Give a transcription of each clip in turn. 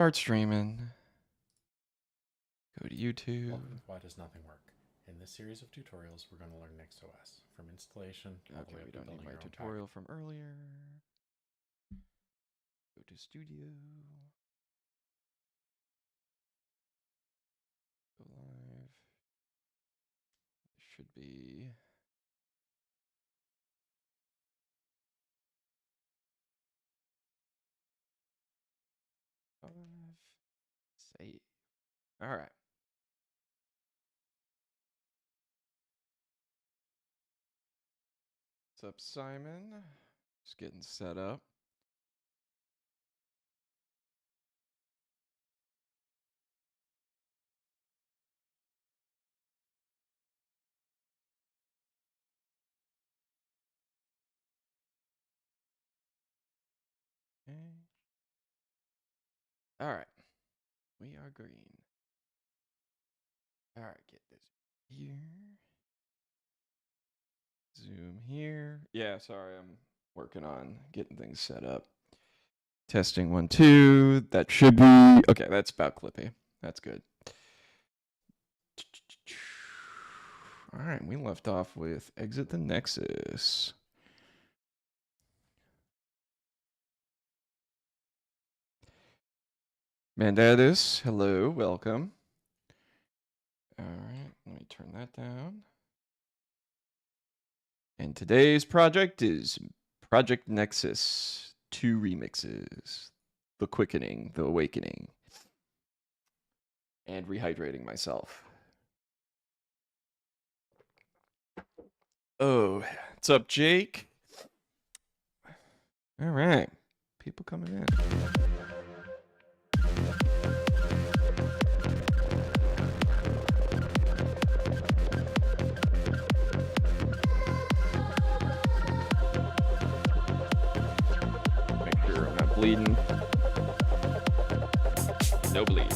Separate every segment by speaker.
Speaker 1: Start streaming. Go to YouTube.
Speaker 2: Welcome to Why Does Nothing Work? In this series of tutorials, we're going to learn NextOS, from installation all the way up
Speaker 1: we
Speaker 2: to
Speaker 1: don't need
Speaker 2: building
Speaker 1: my
Speaker 2: your own
Speaker 1: tutorial
Speaker 2: package.
Speaker 1: from earlier. Go to Studio. Go live. Should be. Save. All right. What's up, Simon? Just getting set up. Okay. All right. We are green. All right, get this here. Zoom here. Yeah, sorry, I'm working on getting things set up. Testing 1, 2. That should be okay. That's about clippy. That's good. All right, we left off with exit the Nexus. Mandatus, hello, welcome. All right, let me turn that down. And today's project is Project Nexus 2 remixes. The Quickening, The Awakening. And rehydrating myself. Oh, what's up, Jake? All right, people coming in. Make sure I'm not bleeding. No bleed.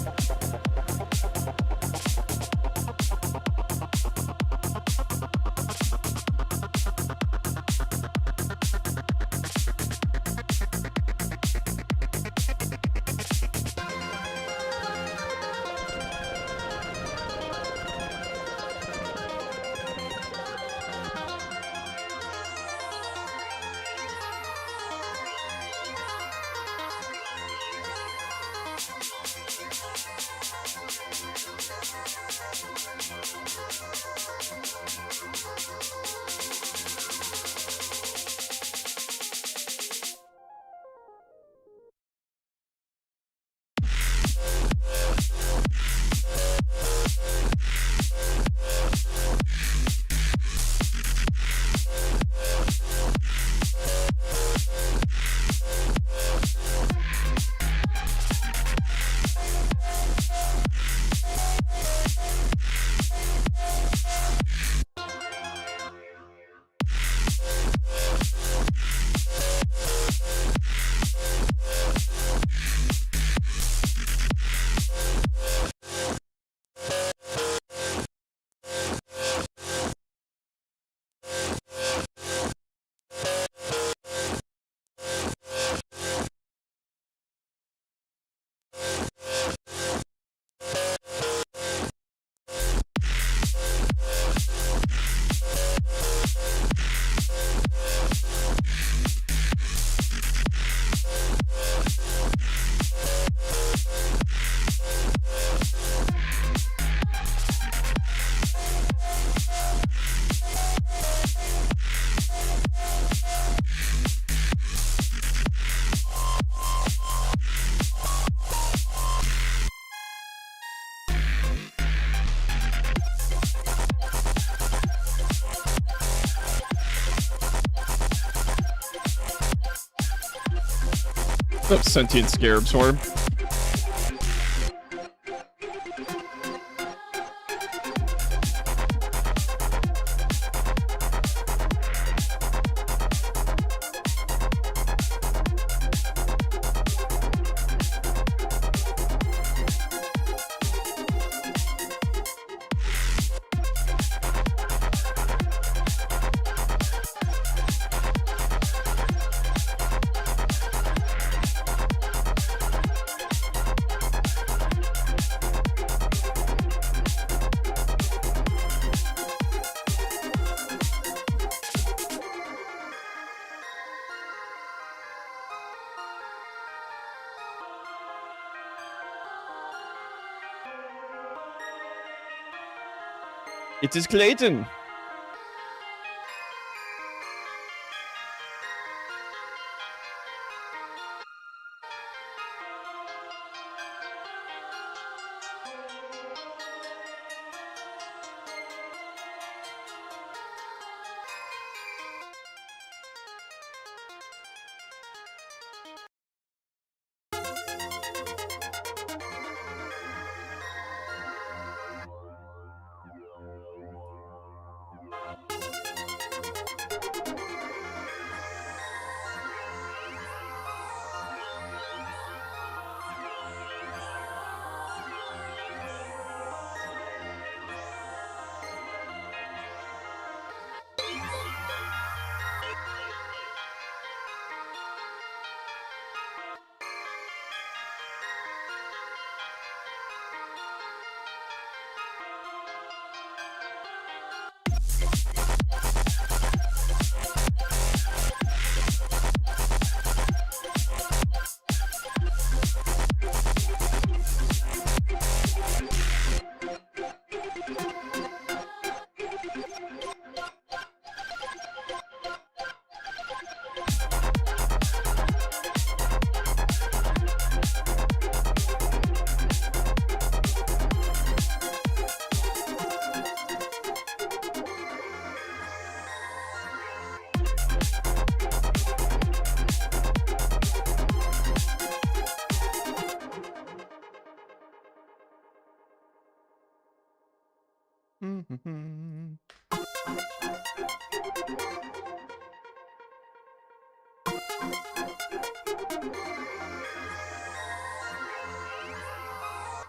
Speaker 1: What's up, sentient scarab swarm? It is Clayton.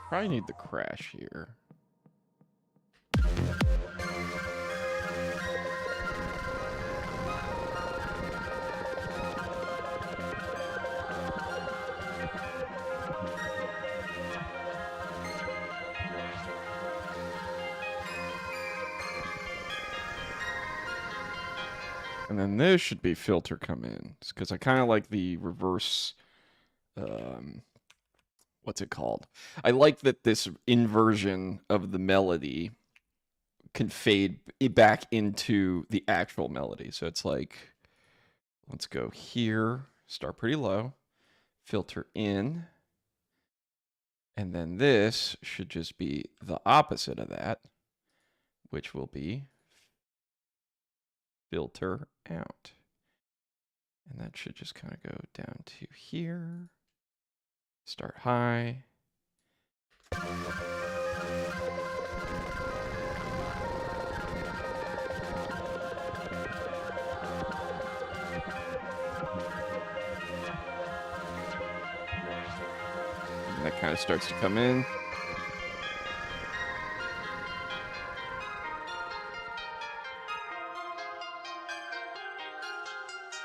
Speaker 1: Probably need the crash here. And then this should be filter come in, because I kind of like the reverse. What's it called? I like that this inversion of the melody can fade back into the actual melody. So it's like, let's go here, start pretty low, filter in, and then this should just be the opposite of that, which will be filter out. And that should just kind of go down to here. Start high. And that kind of starts to come in.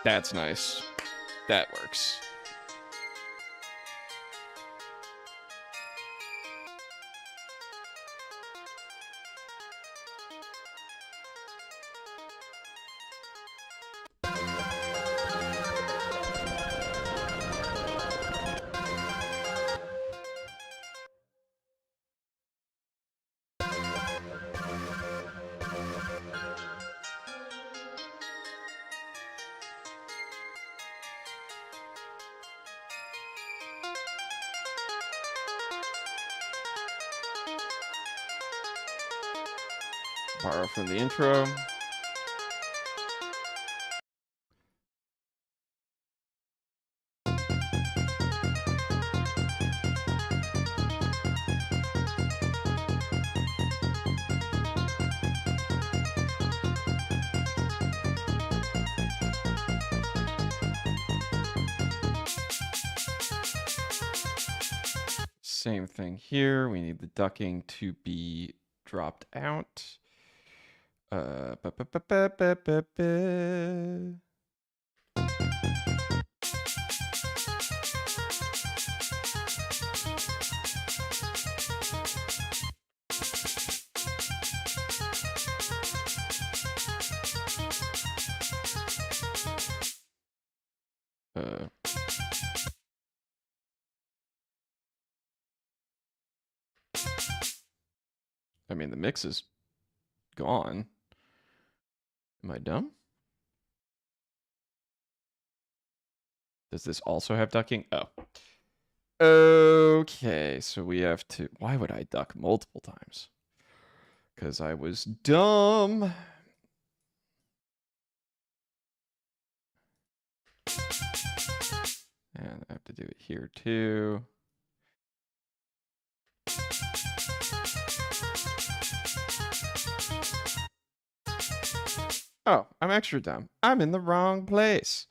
Speaker 1: That's nice. That works. Borrow from the intro. Same thing here. We need the ducking to be dropped out. Ba, ba, ba, ba, ba, ba, ba. I mean, the mix is gone. Am I dumb? Does this also have ducking? Oh. Okay, so we have to... Why would I duck multiple times? Because I was dumb. And I have to do it here too. Oh, I'm extra dumb. I'm in the wrong place.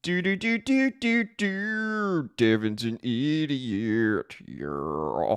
Speaker 1: Do. Devin's an idiot. Yeah.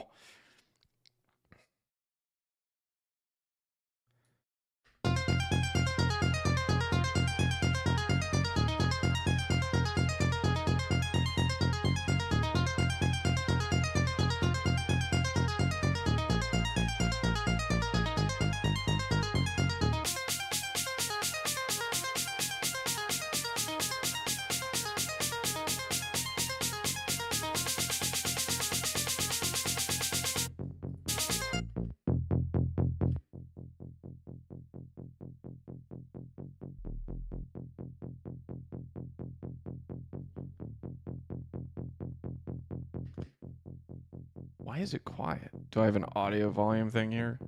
Speaker 1: Why is it quiet? Do I have an audio volume thing here?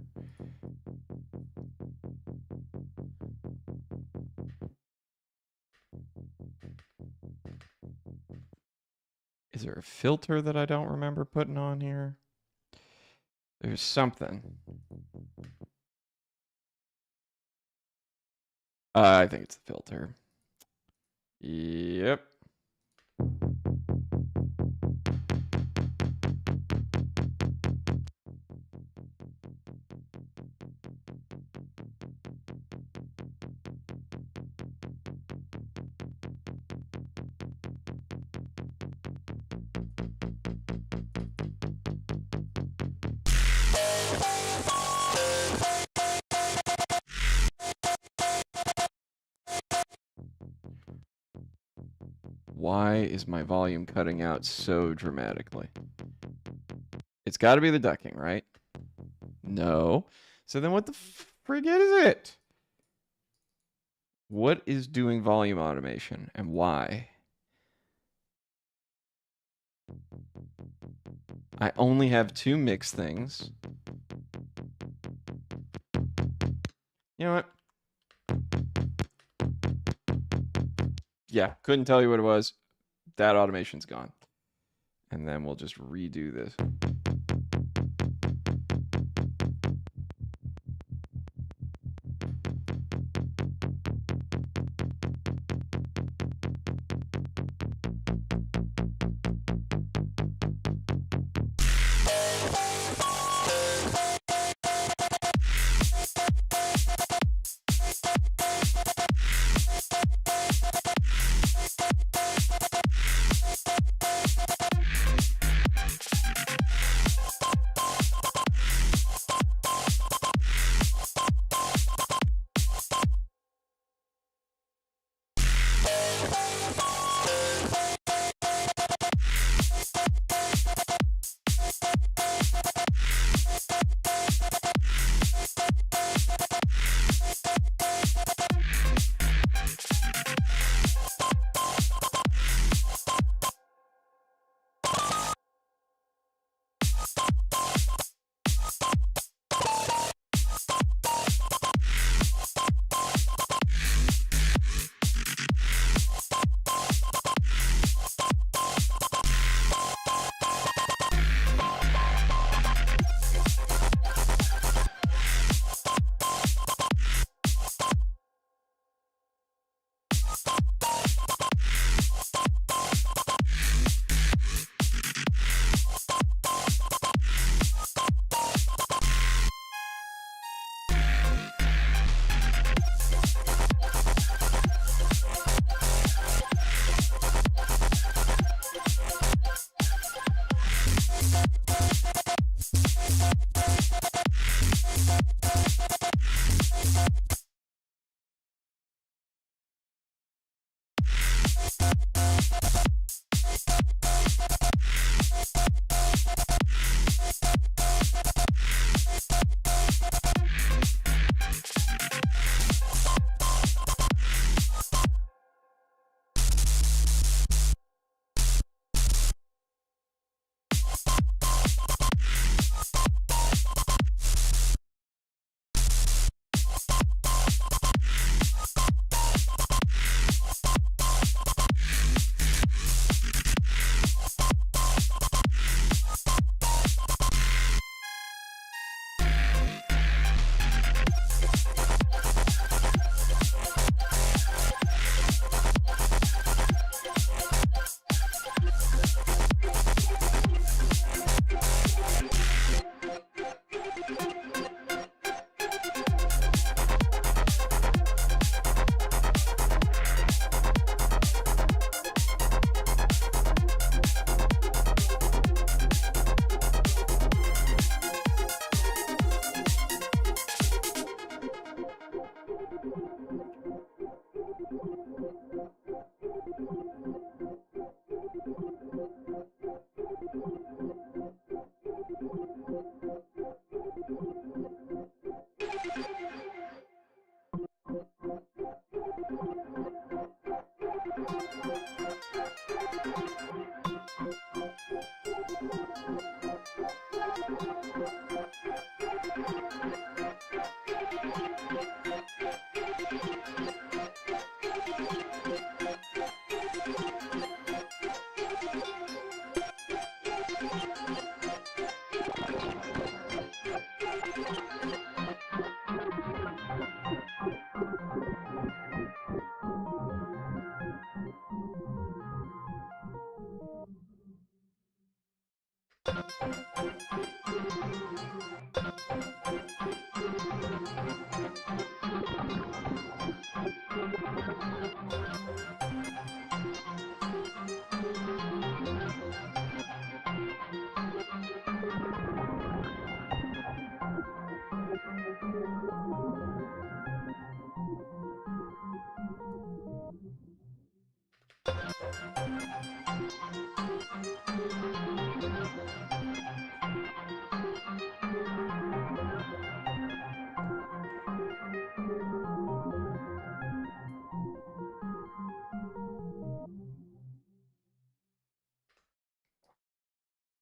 Speaker 1: Is there a filter that I don't remember putting on here? There's something. I think it's the filter. Yep. Why is my volume cutting out so dramatically? It's got to be the ducking, right? No. So then what the frig is it? What is doing volume automation and why? I only have 2 mix things. You know what? Yeah, couldn't tell you what it was. That automation's gone. And then we'll just redo this.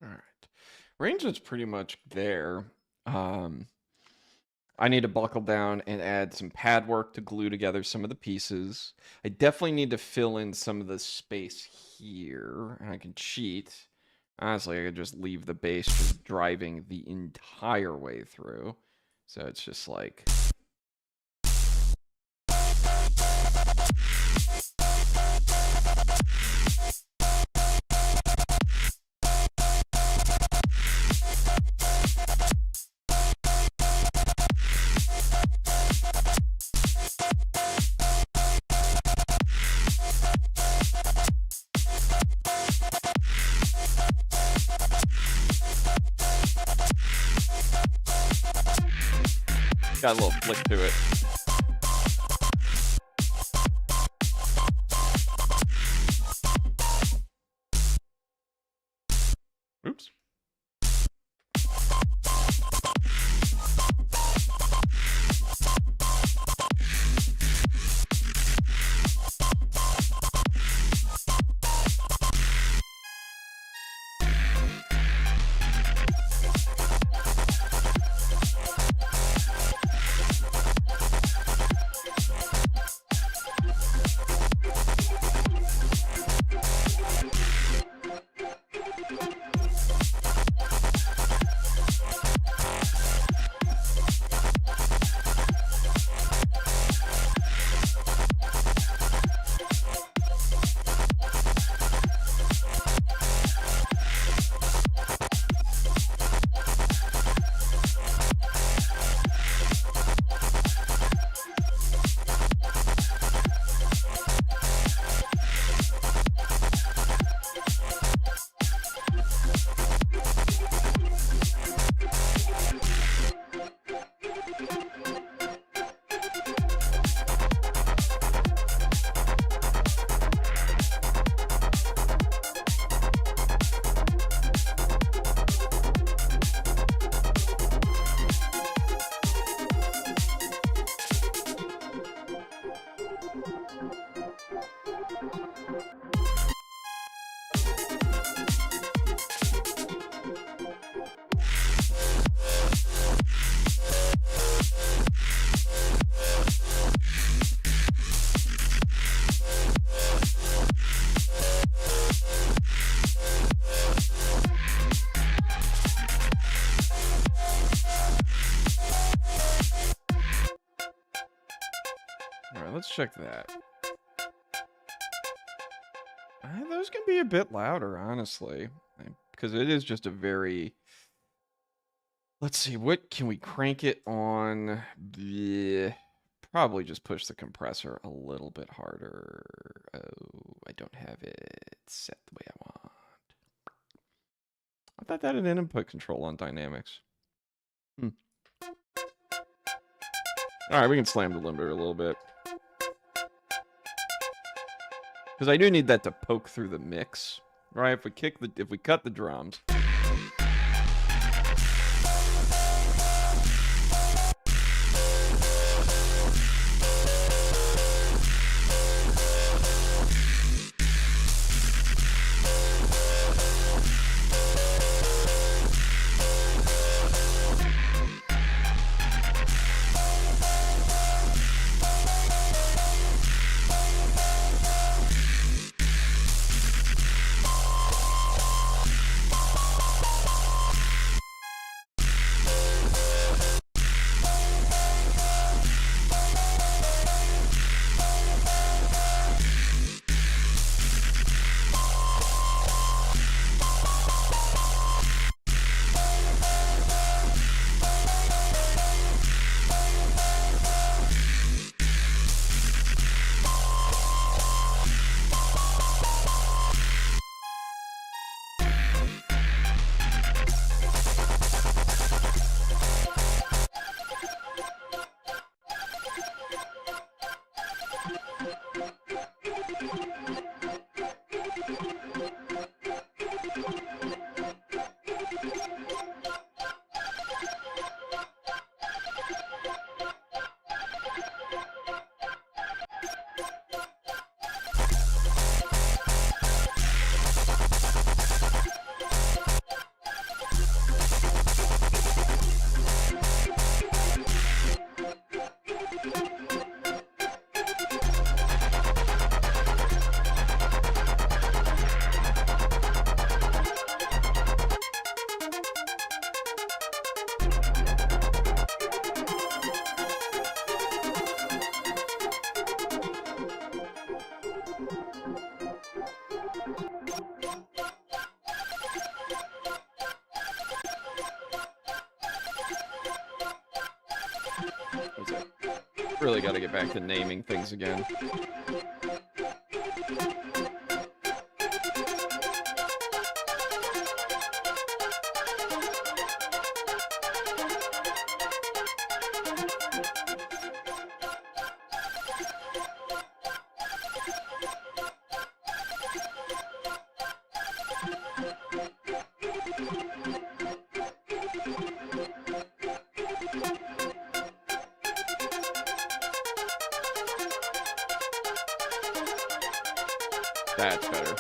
Speaker 1: All right. Range is pretty much there. I need to buckle down and add some pad work to glue together some of the pieces. I definitely need to fill in some of the space here. And I can cheat. Honestly, I could just leave the base just driving the entire way through. So it's just like... Got a little flick to it. Oops. Let's check that. Those can be a bit louder, honestly, because it is just a very... Let's see, what can we crank it on? Bleh. Probably just push the compressor a little bit harder. Oh, I don't have it set the way I want. I thought that had an input control on dynamics. All right, we can slam the limiter a little bit. Because I do need that to poke through the mix, right? If we cut the drums. Really got to get back to naming things again. That's better.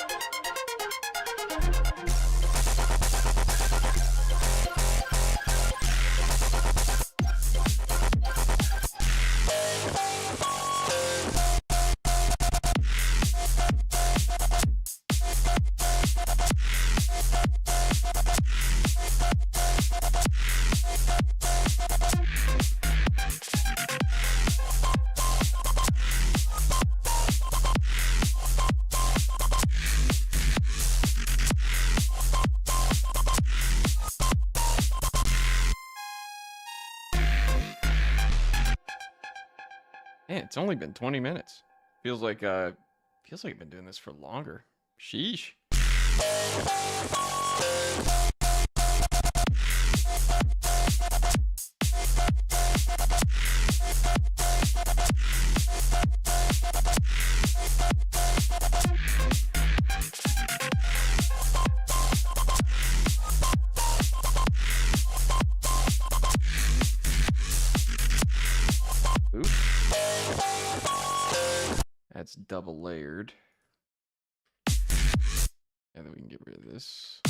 Speaker 1: Man, it's only been 20 minutes. Feels like I've been doing this for longer. Sheesh. That's double layered. And then we can get rid of this.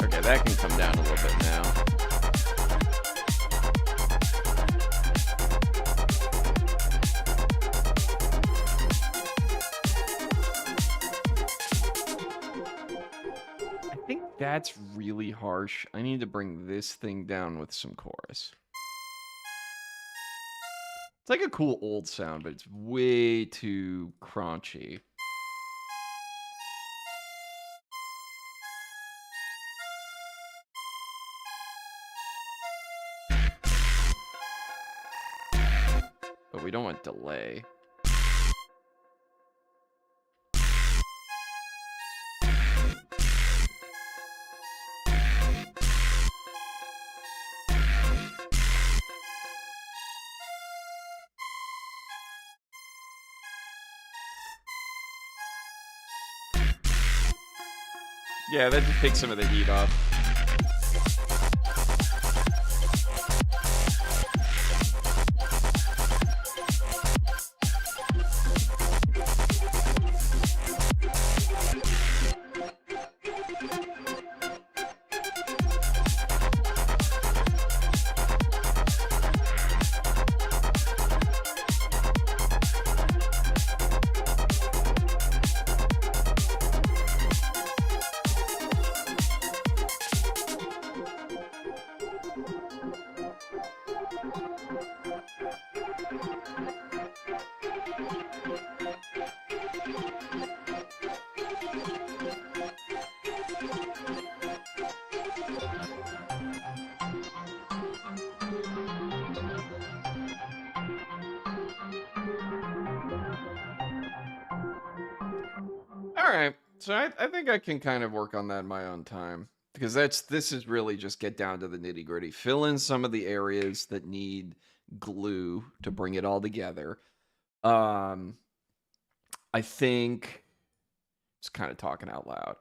Speaker 1: Okay, that can come down a little bit now. I think that's really harsh. I need to bring this thing down with some chorus. It's like a cool old sound, but it's way too crunchy. But we don't want delay. Yeah, that just takes some of the heat off. All right, so I think I can kind of work on that in my own time because this is really just get down to the nitty gritty, fill in some of the areas that need glue to bring it all together. I think just kind of talking out loud.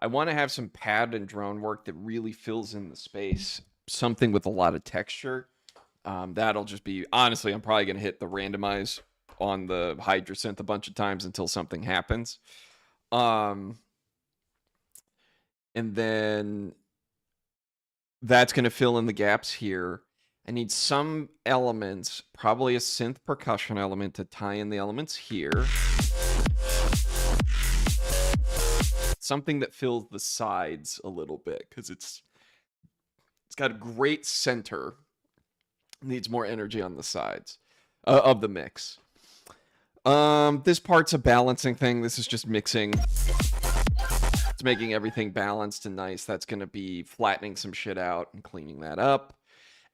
Speaker 1: I want to have some pad and drone work that really fills in the space, something with a lot of texture. That'll just be honestly, I'm probably gonna hit the randomize on the Hydrasynth a bunch of times until something happens. And then that's going to fill in the gaps here. I need some elements, probably a synth percussion element to tie in the elements here. Something that fills the sides a little bit because it's got a great center. Needs more energy on the sides of the mix. This part's a balancing thing. This is just mixing. It's making everything balanced and nice. That's going to be flattening some shit out and cleaning that up.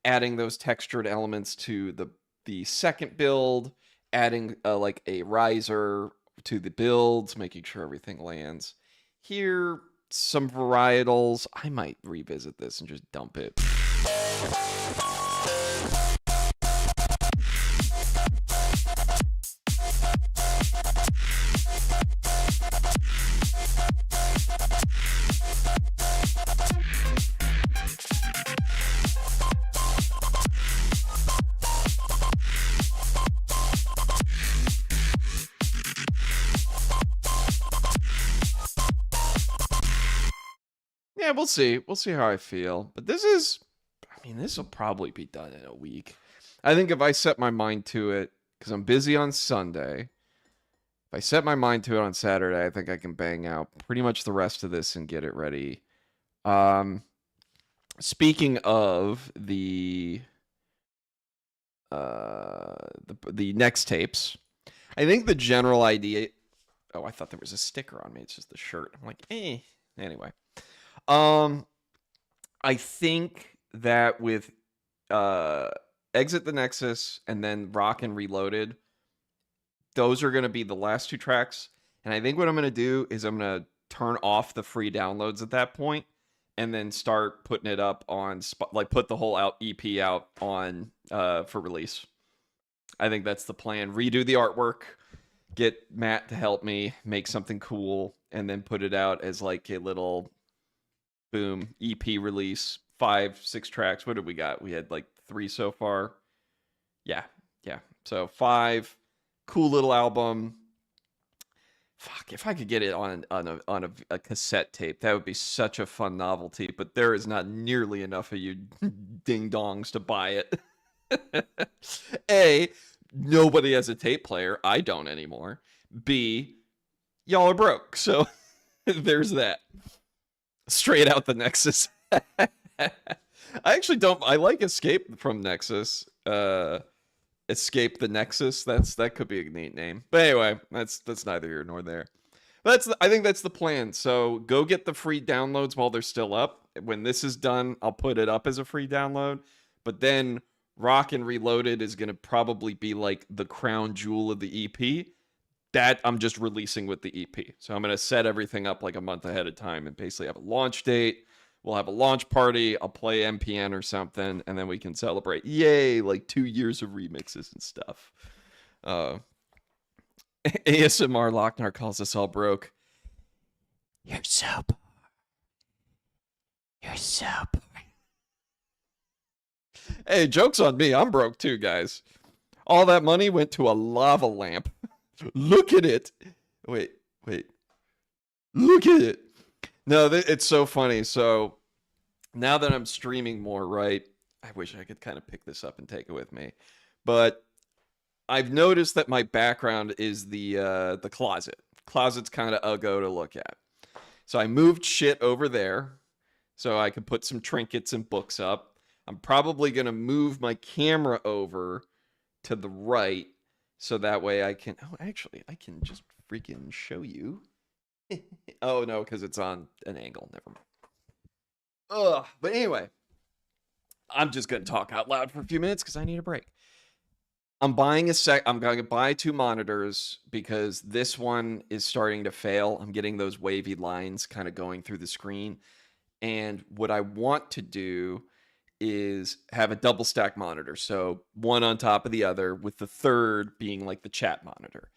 Speaker 1: Adding those textured elements to the second build. Adding like a riser to the builds, making sure everything lands. Here, some varietals. I might revisit this and just dump it. Yeah, we'll see. We'll see how I feel. But this will probably be done in a week. I think if I set my mind to it, because I'm busy on Sunday, if I set my mind to it on Saturday, I think I can bang out pretty much the rest of this and get it ready. Speaking of the next tapes, I think the general idea. Oh, I thought there was a sticker on me. It's just the shirt. I'm like, eh. Anyway. I think that with Exit the Nexus and then Rock and Reloaded, those are going to be the last two tracks. And I think what I'm going to do is I'm going to turn off the free downloads at that point and then start putting it up on, like put the whole EP out on for release. I think that's the plan. Redo the artwork, get Matt to help me make something cool, and then put it out as like a little... boom, EP release, 5-6 tracks. What did we got? We had like 3 so far. Yeah. So 5, cool little album. Fuck, if I could get it on a cassette tape, that would be such a fun novelty. But there is not nearly enough of you ding dongs to buy it. A, nobody has a tape player. I don't anymore. B, y'all are broke. So there's that. Straight out the Nexus. I actually don't. I like Escape from Nexus. Escape the Nexus. That could be a neat name. But anyway, that's neither here nor there. I think that's the plan. So go get the free downloads while they're still up. When this is done, I'll put it up as a free download. But then Rock and Reloaded is going to probably be like the crown jewel of the EP. That I'm just releasing with the EP. So I'm going to set everything up like a month ahead of time and basically have a launch date. We'll have a launch party. I'll play MPN or something, and then we can celebrate. Yay, like 2 years of remixes and stuff. ASMR Locknar calls us all broke. You're so poor. You're so poor. Hey, joke's on me. I'm broke too, guys. All that money went to a lava lamp. Look at it. Wait. Look at it. No, it's so funny. So now that I'm streaming more, right? I wish I could kind of pick this up and take it with me. But I've noticed that my background is the closet. Closet's kind of uggo to look at. So I moved shit over there so I could put some trinkets and books up. I'm probably going to move my camera over to the right so that way I can... Oh, actually, I can just freaking show you. Oh, no, because it's on an angle. Never mind. Ugh. But anyway, I'm just going to talk out loud for a few minutes because I need a break. I'm going to buy 2 monitors because this one is starting to fail. I'm getting those wavy lines kind of going through the screen. And what I want to do is have a double stack monitor. So one on top of the other with the third being like the chat monitor.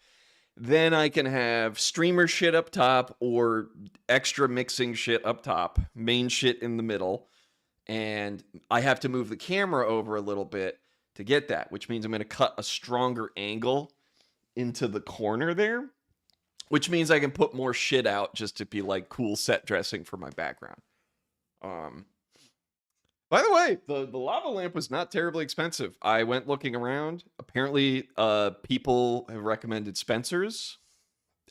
Speaker 1: Then I can have streamer shit up top or extra mixing shit up top, main shit in the middle. And I have to move the camera over a little bit to get that, which means I'm going to cut a stronger angle into the corner there, which means I can put more shit out just to be like cool set dressing for my background. By the way, the lava lamp was not terribly expensive. I went looking around. Apparently, people have recommended Spencer's,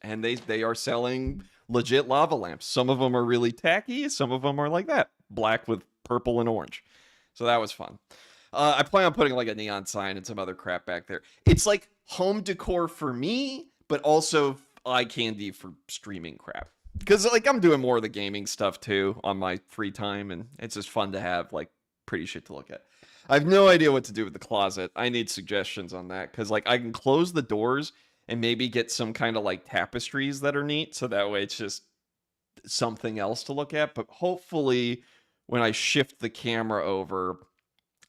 Speaker 1: and they are selling legit lava lamps. Some of them are really tacky. Some of them are like that, black with purple and orange. So that was fun. I plan on putting like a neon sign and some other crap back there. It's like home decor for me, but also eye candy for streaming crap. Because like I'm doing more of the gaming stuff too on my free time, and it's just fun to have like pretty shit to look at. I have no idea what to do with the closet. I need suggestions on that because like I can close the doors and maybe get some kind of like tapestries that are neat, so that way it's just something else to look at. But hopefully, when I shift the camera over,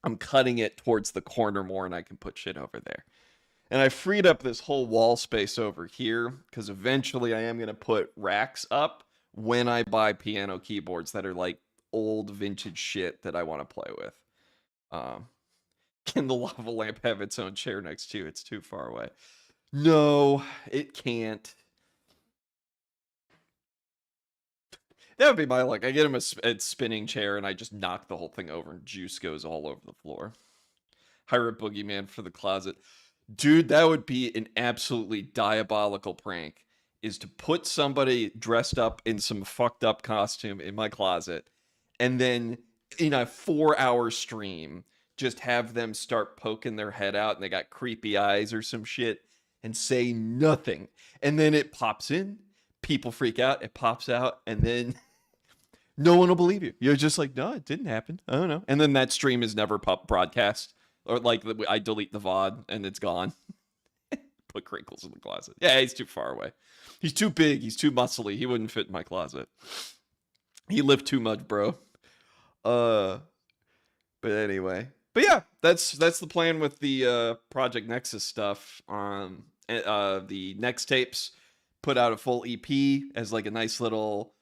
Speaker 1: I'm cutting it towards the corner more and I can put shit over there. And I freed up this whole wall space over here because eventually I am going to put racks up when I buy piano keyboards that are like old vintage shit that I want to play with. Can the lava lamp have its own chair next to you? It's too far away. No, it can't. That would be my luck. I get him a spinning chair and I just knock the whole thing over and juice goes all over the floor. Hire a boogeyman for the closet. Dude, that would be an absolutely diabolical prank, is to put somebody dressed up in some fucked up costume in my closet and then in a 4-hour stream just have them start poking their head out and they got creepy eyes or some shit and say nothing. And then it pops in, people freak out, it pops out, and then no one will believe you. You're just like, no, it didn't happen. I don't know. And then that stream is never broadcast. Or like I delete the VOD and it's gone. Put Crinkles in the closet. Yeah, he's too far away. He's too big. He's too muscly. He wouldn't fit in my closet. He lived too much, bro. But anyway. But yeah, that's the plan with the Project Nexus stuff. The Next Tapes put out a full EP as like a nice little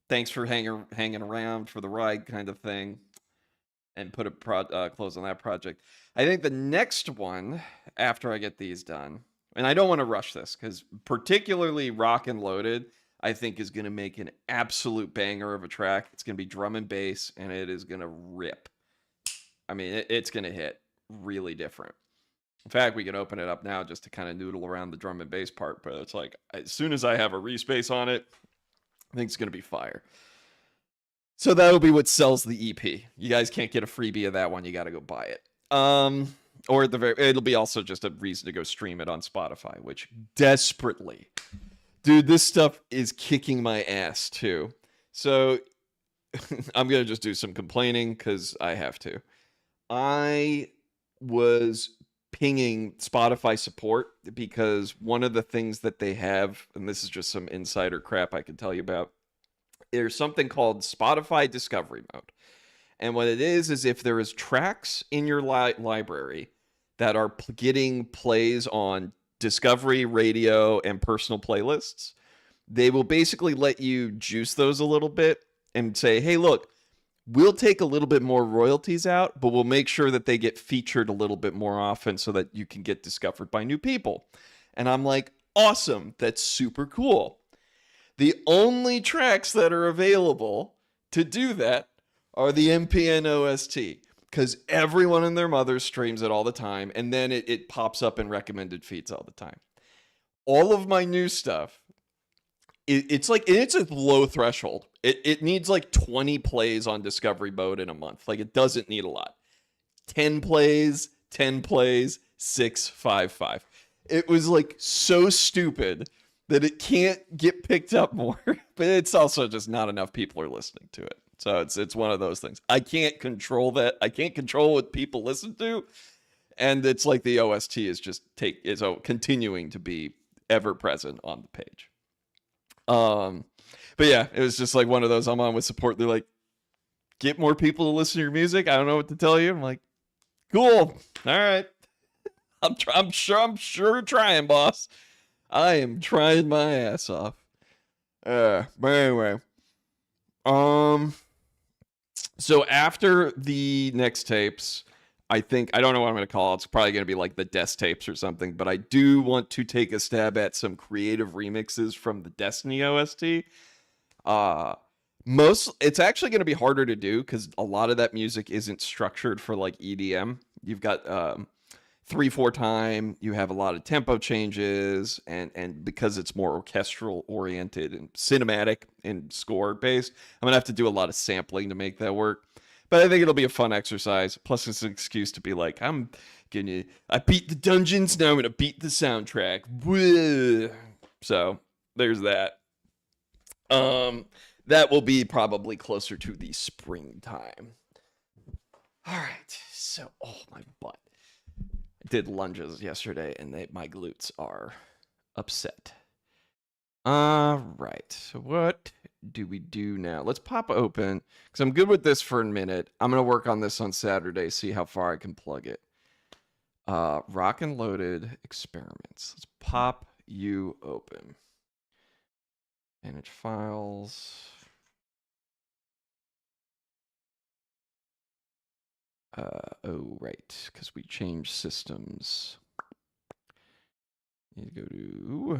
Speaker 1: thanks for hanging around for the ride kind of thing. And put a close on that project. I think the next one, after I get these done, and I don't want to rush this, because particularly Rock and Loaded, I think is going to make an absolute banger of a track. It's going to be drum and bass, and it is going to rip. I mean, it's going to hit really different. In fact, we can open it up now just to kind of noodle around the drum and bass part, but it's like, as soon as I have a respace on it, I think it's going to be fire. So that'll be what sells the EP. You guys can't get a freebie of that one. You got to go buy it. Or at the it'll be also just a reason to go stream it on Spotify, which desperately, dude, this stuff is kicking my ass too. So I'm going to just do some complaining because I have to. I was pinging Spotify support because one of the things that they have, and this is just some insider crap I can tell you about, there's something called Spotify Discovery Mode. And what it is if there is tracks in your library that are getting plays on Discovery, radio, and personal playlists, they will basically let you juice those a little bit and say, hey, look, we'll take a little bit more royalties out, but we'll make sure that they get featured a little bit more often so that you can get discovered by new people. And I'm like, awesome. That's super cool. The only tracks that are available to do that are the MPN OST because everyone and their mother streams it all the time, and then it pops up in recommended feeds all the time. All of my new stuff, it's like, it's a low threshold. It needs like 20 plays on Discovery Mode in a month. Like, it doesn't need a lot. 10 plays, 10 plays, 6, 5, 5. It was like so stupid that it can't get picked up more, but it's also just not enough people are listening to it. So it's one of those things. I can't control that. I can't control what people listen to, and it's like the OST is just continuing to be ever present on the page. But yeah, it was just like one of those. I'm on with support. They're like, get more people to listen to your music. I don't know what to tell you. I'm like, cool. All right. I'm sure trying, boss. I am trying my ass off. But anyway, so after the next tapes, I don't know what I'm going to call it. It's probably going to be like the Death tapes or something, but I do want to take a stab at some creative remixes from the Destiny OST. It's actually going to be harder to do because a lot of that music isn't structured for like EDM. You've got 3/4 time, you have a lot of tempo changes, and because it's more orchestral oriented and cinematic and score based, I'm gonna have to do a lot of sampling to make that work. But I think it'll be a fun exercise. Plus, it's an excuse to be like, I beat the dungeons, now I'm gonna beat the soundtrack. So there's that. That will be probably closer to the springtime. All right, so my butt. I did lunges yesterday, and my glutes are upset. All right, so what do we do now? Let's pop open, because I'm good with this for a minute. I'm going to work on this on Saturday, see how far I can plug it. Rock and loaded experiments. Let's pop you open. Manage files. Oh, right, because we changed systems. Need to go to...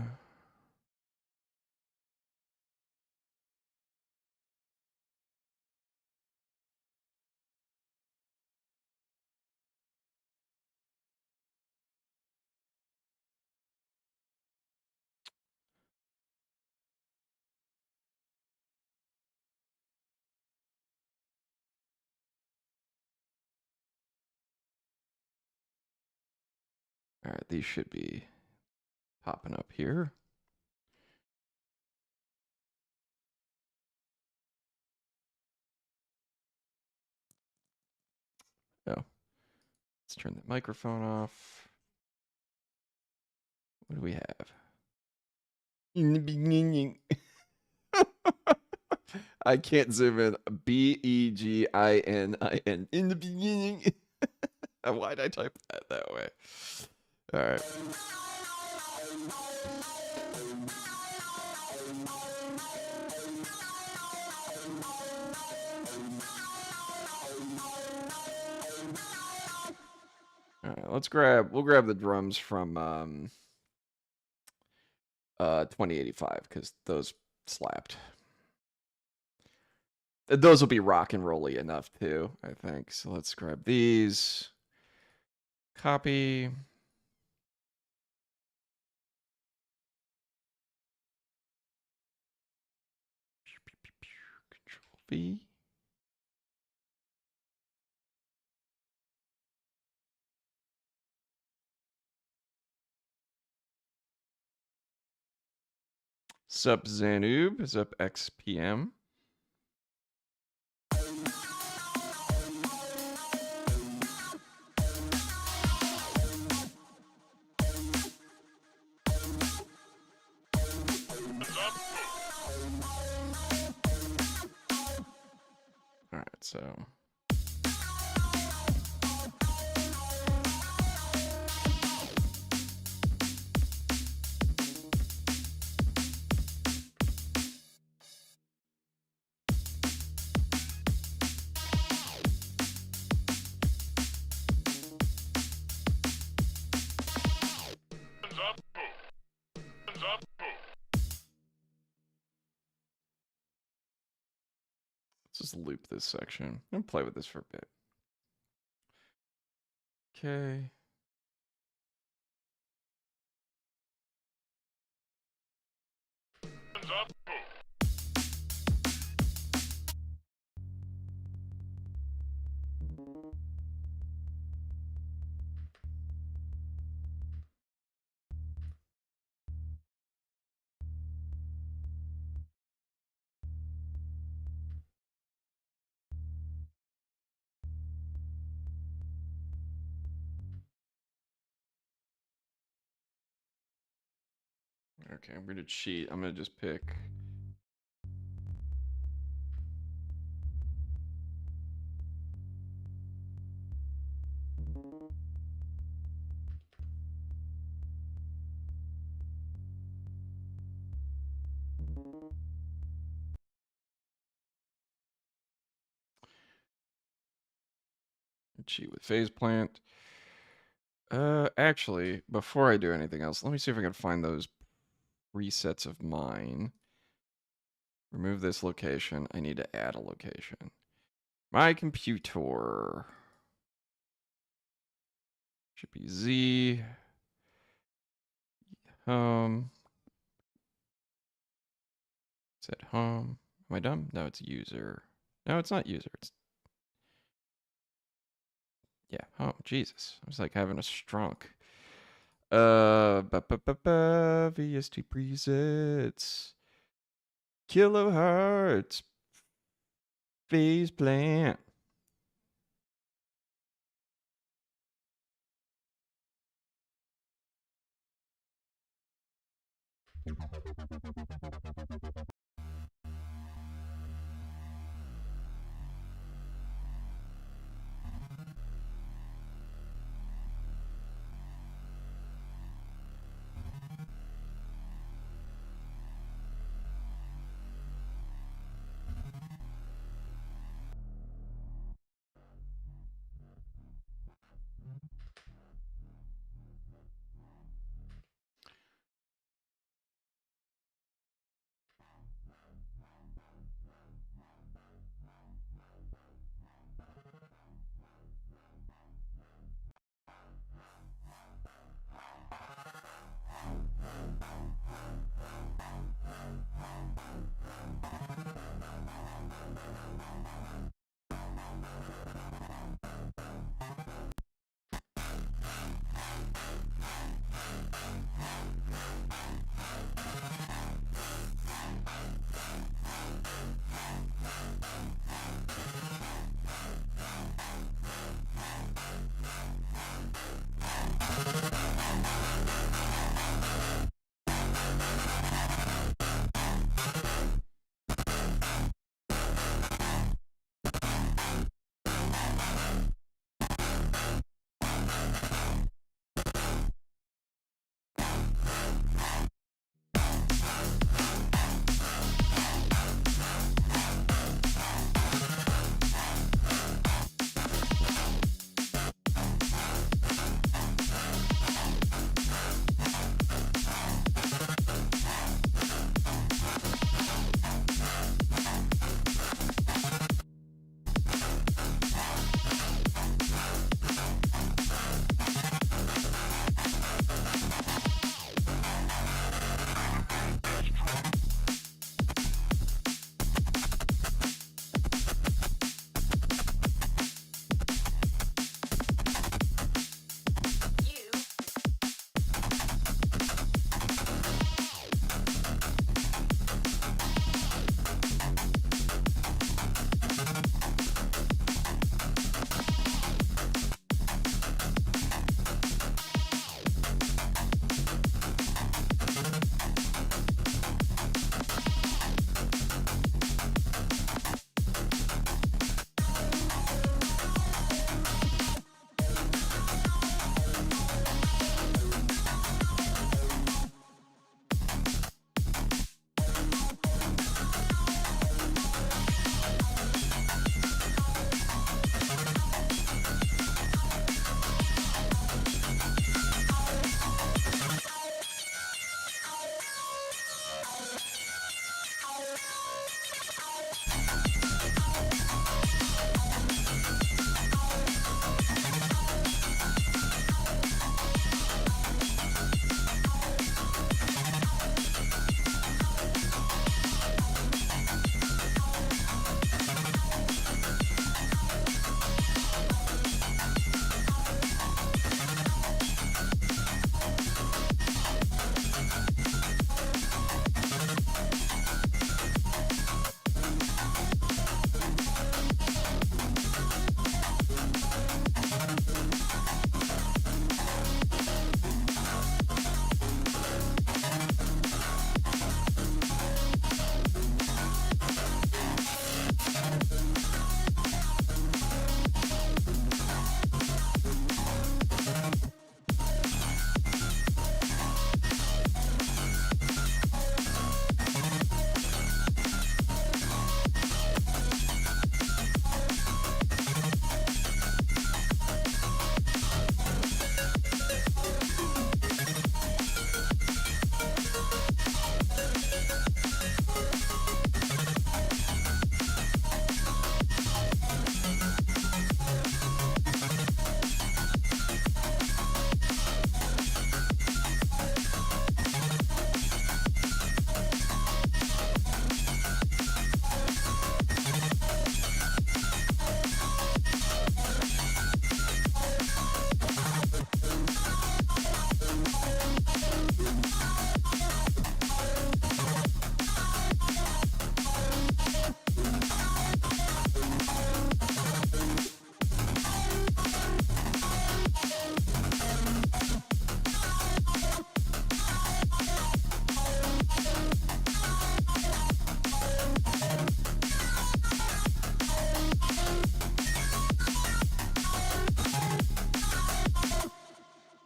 Speaker 1: All right, these should be popping up here. Oh, let's turn the microphone off. What do we have? In the beginning. I can't zoom in. BEGININ. In the beginning. Why'd I type that way? All right. All right, we'll grab the drums from 2085 because those slapped. Those will be rock and rolly enough too, I think. So let's grab these. Copy. Control V. Sup Zanoob, Sup XPM. So. Let's just loop this section and play with this for a bit. Okay. Okay, I'm gonna cheat. I'm gonna just pick. Cheat with phase plant. Actually, before I do anything else, let me see if I can find those resets of mine. Remove this location. I need to add a location. My computer. Should be Z. Home. Set home. Am I dumb? No, it's user. No, it's not user. It's yeah, home. Jesus. I was like having a strunk. VST presets. Kilohertz. Phase plant.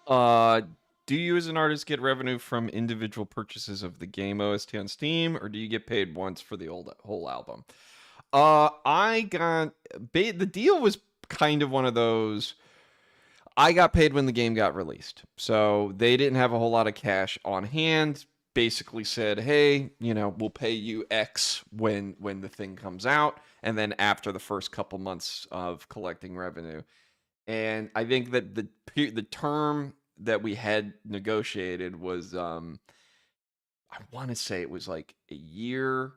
Speaker 1: Uh, do you as an artist get revenue from individual purchases of the game OST on Steam, or do you get paid once for the whole album? I got the deal was kind of one of those. I got paid when the game got released, so they didn't have a whole lot of cash on hand. Basically said, hey, we'll pay you X when the thing comes out, and then after the first couple months of collecting revenue. And I think that the term that we had negotiated was I want to say it was like a year.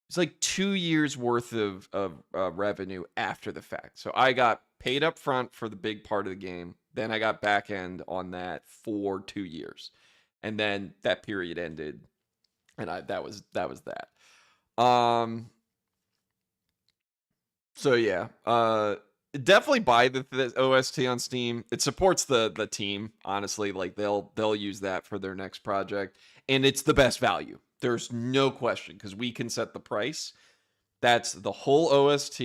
Speaker 1: It's like 2 years worth of revenue after the fact. So I got paid up front for the big part of the game. Then I got back end on that for 2 years, and then that period ended, and that was that. Um. So yeah. Definitely buy the OST on Steam. It supports the team, honestly. Like they'll use that for their next project, and it's the best value. There's no question because we can set the price. That's the whole OST,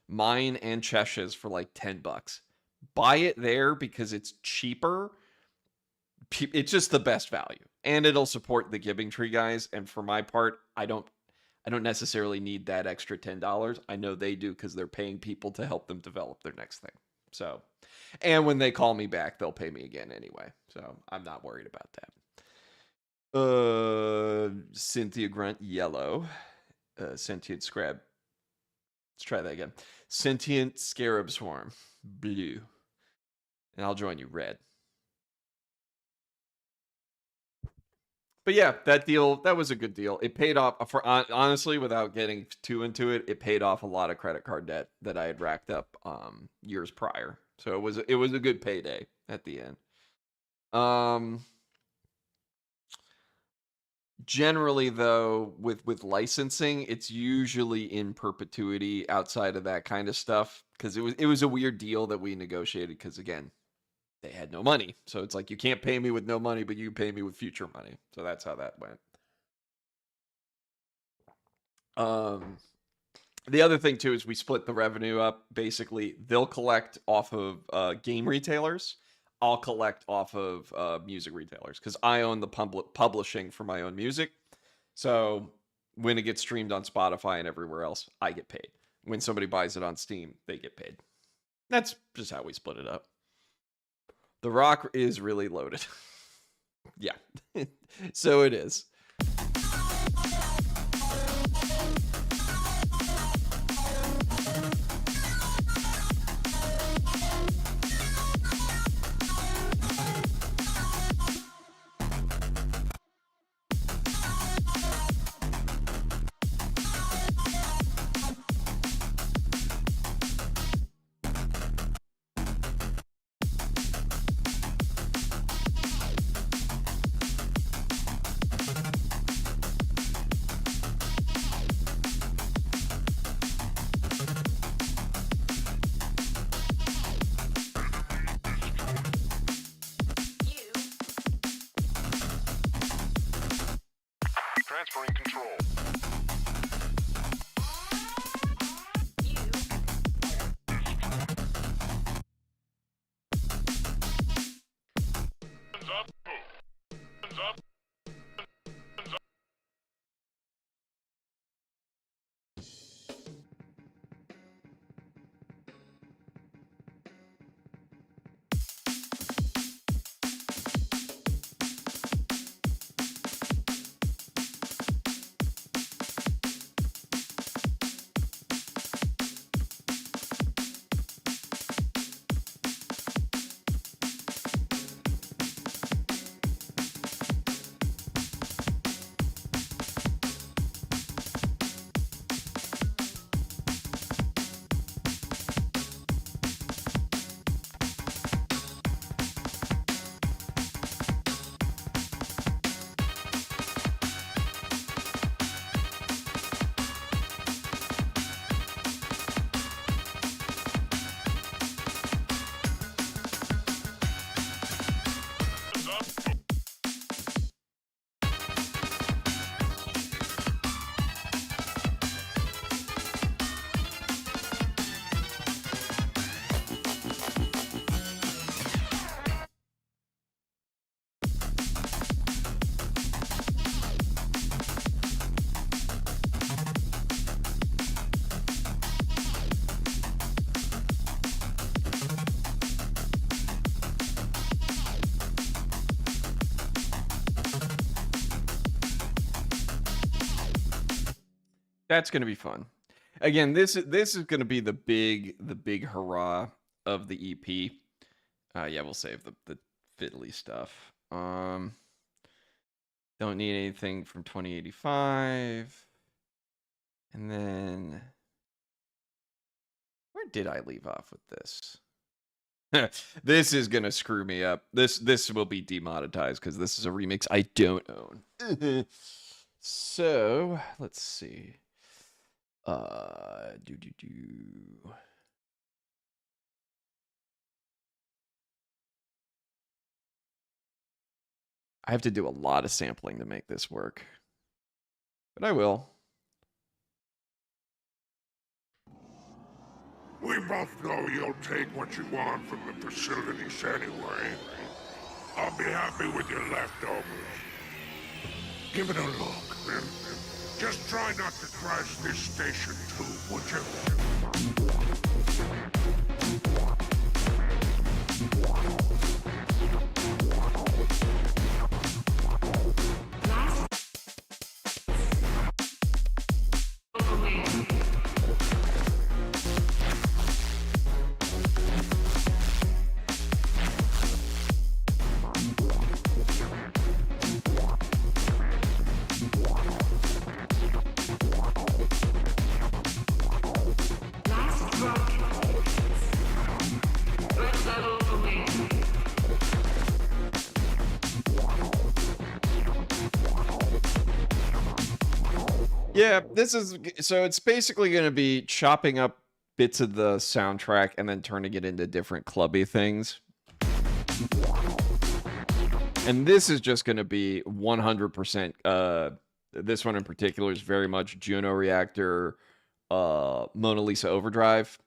Speaker 1: mine and Chesh's for like $10. Buy it there because it's cheaper. It's just the best value, and it'll support the Giving Tree guys. And for my part, I don't necessarily need that extra $10. I know they do because they're paying people to help them develop their next thing. So, and when they call me back, they'll pay me again anyway. So I'm not worried about that. Cynthia Grunt, yellow. Sentient Scrab. Let's try that again. Sentient Scarab Swarm, blue. And I'll join you, red. But yeah, that was a good deal. It paid off for honestly, without getting too into it, it paid off a lot of credit card debt that I had racked up years prior. So it was a good payday at the end. Generally though, with licensing, it's usually in perpetuity outside of that kind of stuff because it was a weird deal that we negotiated because again, they had no money. So it's like you can't pay me with no money, but you pay me with future money. So that's how that went. The other thing too is we split the revenue up. Basically, they'll collect off of game retailers. I'll collect off of music retailers because I own the publishing for my own music. So when it gets streamed on Spotify and everywhere else, I get paid. When somebody buys it on Steam, they get paid. That's just how we split it up. The Rock is really loaded. Yeah. So it is.
Speaker 3: Transferring control. Hands up. Hands up.
Speaker 1: That's gonna be fun. Again, this is gonna be the big hurrah of the EP. Yeah, we'll save the fiddly stuff. Don't need anything from 2085. And then where did I leave off with this? This is gonna screw me up. This will be demonetized because this is a remix I don't own. So let's see. Do. I have to do a lot of sampling to make this work, but I will.
Speaker 4: We both know you'll take what you want from the facilities anyway. I'll be happy with your leftovers. Give it a look, and just try not to crash this station too, would you?
Speaker 1: Yeah, this is so it's basically going to be chopping up bits of the soundtrack and then turning it into different clubby things. And this is just going to be 100%. This one in particular is very much Juno Reactor, Mona Lisa Overdrive.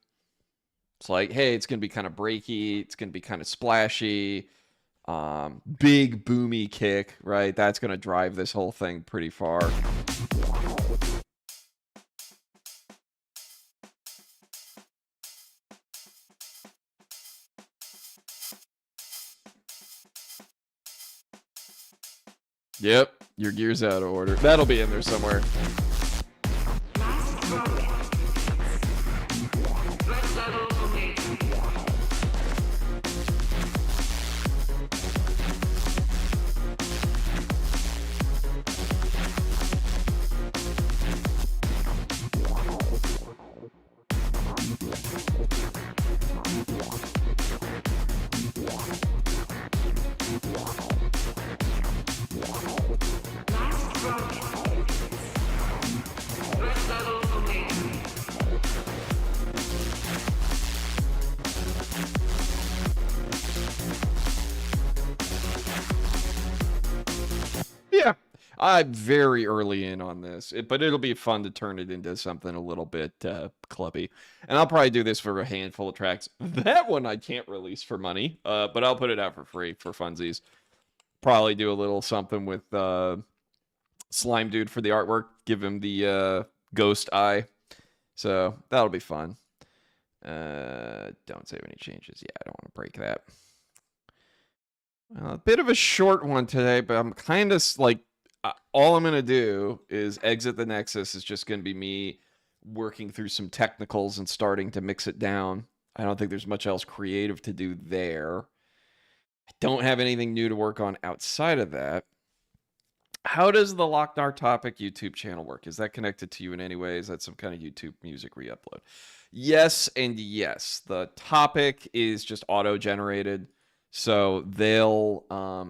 Speaker 1: It's like, hey, it's going to be kind of breaky. It's going to be kind of splashy. Big boomy kick, right? That's going to drive this whole thing pretty far. Yep, your gear's out of order. That'll be in there somewhere. Yeah, I'm very early in on this, but it'll be fun to turn it into something a little bit clubby. And I'll probably do this for a handful of tracks. That one I can't release for money, but I'll put it out for free for funsies. Probably do a little something with Slime Dude for the artwork. Give him the ghost eye. So that'll be fun. Don't save any changes. Yeah, I don't want to break that. A bit of a short one today, but I'm kind of like, all I'm going to do is exit the Nexus. Is just going to be me working through some technicals and starting to mix it down. I don't think there's much else creative to do there. I don't have anything new to work on outside of that. How does the Locknar Topic YouTube channel work? Is that connected to you in any way? Is that some kind of YouTube music re-upload? Yes and yes. The topic is just auto-generated. So they'll,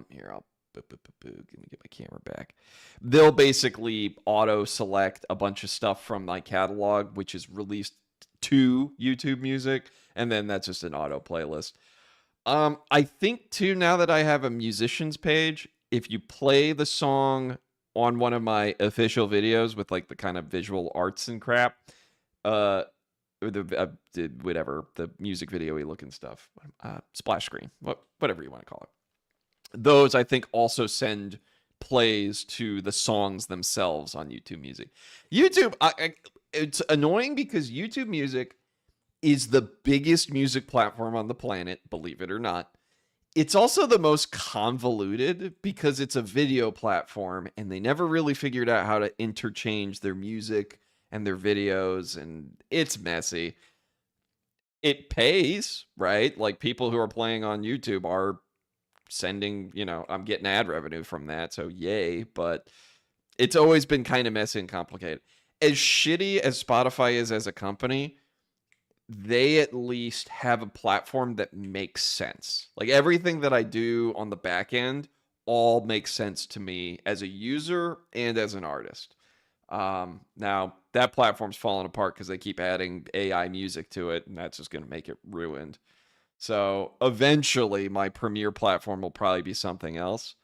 Speaker 1: here, let me get my camera back. They'll basically auto-select a bunch of stuff from my catalog, which is released to YouTube Music, and then that's just an auto playlist. I think, too, now that I have a musician's page, if you play the song on one of my official videos with, like, the kind of visual arts and crap, whatever, the music video-y looking stuff, splash screen, whatever you want to call it. Those, I think, also send plays to the songs themselves on YouTube Music. YouTube, it's annoying because YouTube Music is the biggest music platform on the planet, believe it or not. It's also the most convoluted because it's a video platform and they never really figured out how to interchange their music and their videos, and it's messy. It pays, right? Like people who are playing on YouTube are sending, I'm getting ad revenue from that, so yay, but it's always been kind of messy and complicated. As shitty as Spotify is as a company, they at least have a platform that makes sense. Like everything that I do on the back end all makes sense to me as a user and as an artist. Now that platform's falling apart because they keep adding AI music to it, and that's just going to make it ruined. So eventually, my Premiere platform will probably be something else.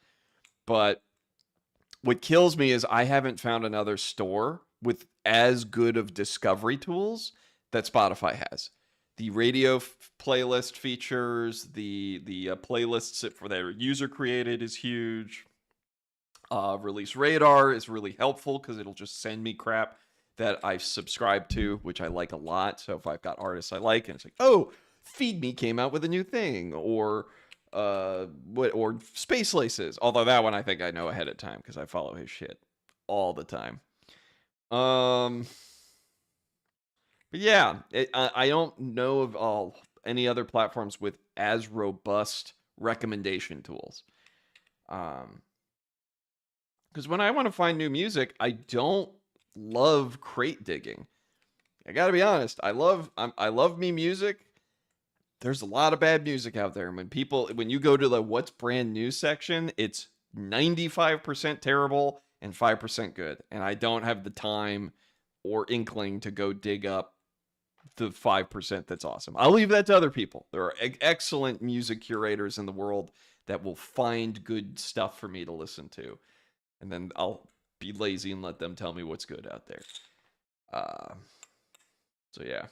Speaker 1: But what kills me is I haven't found another store with as good of discovery tools that Spotify has. The radio playlist features, the playlists for their user created is huge. Release Radar is really helpful because it'll just send me crap that I've subscribed to, which I like a lot. So if I've got artists I like, and it's like, oh, Feed Me came out with a new thing, or Space Laces. Although that one I think I know ahead of time because I follow his shit all the time. But yeah, I don't know of any other platforms with as robust recommendation tools. Because when I want to find new music, I don't love crate digging. I gotta be honest. I love me music. There's a lot of bad music out there. And when you go to the what's brand new section, it's 95% terrible and 5% good. And I don't have the time or inkling to go dig up the 5% that's awesome. I'll leave that to other people. There are excellent music curators in the world that will find good stuff for me to listen to. And then I'll be lazy and let them tell me what's good out there. So yeah.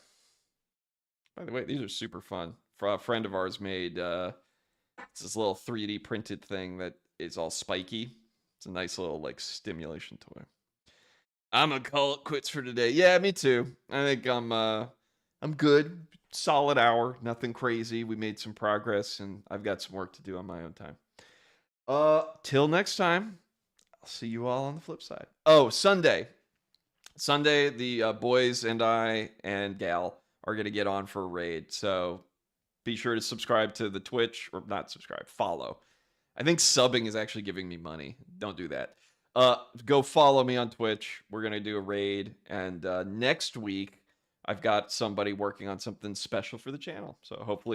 Speaker 1: By the way, these are super fun. A friend of ours made it's this little 3D printed thing that is all spiky. It's a nice little like stimulation toy. I'm gonna call it quits for today. Yeah, me too. I think I'm good. Solid hour. Nothing crazy. We made some progress, and I've got some work to do on my own time. Till next time. I'll see you all on the flip side. Oh, Sunday, the boys and I and Gal are going to get on for a raid. So be sure to subscribe to the Twitch, or not subscribe, follow. I think subbing is actually giving me money. Don't do that. Go follow me on Twitch. We're going to do a raid. And next week, I've got somebody working on something special for the channel. So hopefully